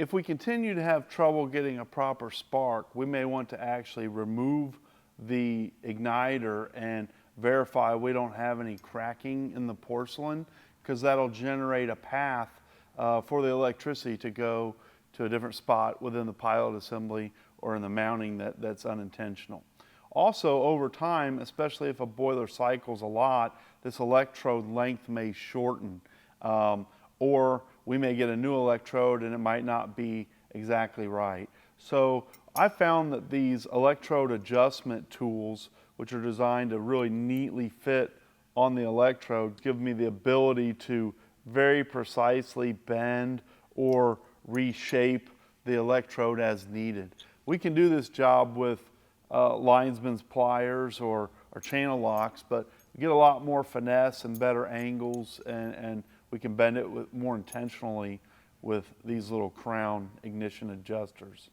If we continue to have trouble getting a proper spark, we may want to actually remove the igniter and verify we don't have any cracking in the porcelain, because that'll generate a path for the electricity to go to a different spot within the pilot assembly or in the mounting that's unintentional. Also, over time, especially if a boiler cycles a lot, this electrode length may shorten, or we may get a new electrode and it might not be exactly right. So I found that these electrode adjustment tools, which are designed to really neatly fit on the electrode, give me the ability to very precisely bend or reshape the electrode as needed. We can do this job with linesman's pliers or channel locks, but we get a lot more finesse and better angles, and we can bend it more intentionally with these little crown ignition adjusters.